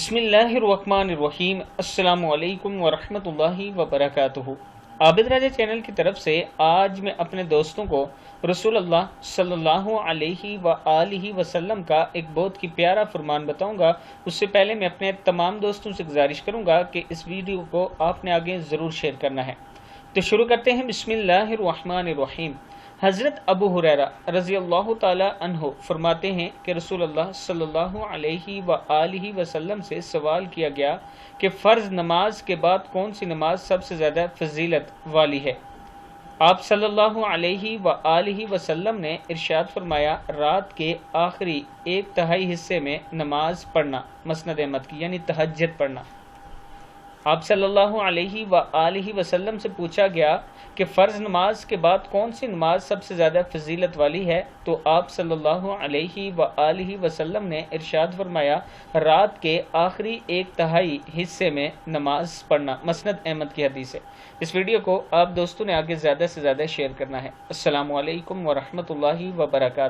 बिस्मिल्लाहिर्रहमानिर्रहीम। अस्सलामु अलैकुम वरहमतुल्लाहि वबरकातुहू। आबिद राजा चैनल की तरफ से आज मैं अपने दोस्तों को रसूलुल्लाह सल्लल्लाहु अलैहि व आलिहि वसल्लम का एक बहुत ही प्यारा फरमान बताऊंगा। उससे पहले मैं अपने तमाम दोस्तों से गुजारिश करूंगा कि इस वीडियो को आपने आगे ज़रूर शेयर करना है। तो शुरू करते हैं। बिस्मिल्लाहिर्रहमानिर्रहीम। हज़रत अबू हुरैरा रज़ी अल्लाह ताला अन्हु फरमाते हैं कि रसूलुल्लाह सल्लल्लाहु अलैहि व आलिहि वसल्लम से सवाल किया गया कि फ़र्ज़ नमाज के बाद कौन सी नमाज सबसे ज़्यादा फजीलत वाली है। आप सल्लल्लाहु अलैहि व आलिहि वसल्लम ने इरशाद फरमाया, रात के आखिरी एक तिहाई हिस्से में नमाज पढ़ना, मसनद अहमद की यानी तहज्जुद पढ़ना। आप सल्लल्लाहु अलैहि व आलिहि वसल्लम से पूछा गया कि फ़र्ज़ नमाज के बाद कौन सी नमाज सबसे ज़्यादा फजीलत वाली है, तो आप सल्लल्लाहु अलैहि व आलिहि वसल्लम ने इरशाद फरमाया, रात के आखिरी एक तिहाई हिस्से में नमाज पढ़ना। मसनद अहमद की हदीस है। इस वीडियो को आप दोस्तों ने आगे ज़्यादा से ज़्यादा शेयर करना है। अस्सलामु अलैकुम व रहमतुल्लाहि व बरकातुहू।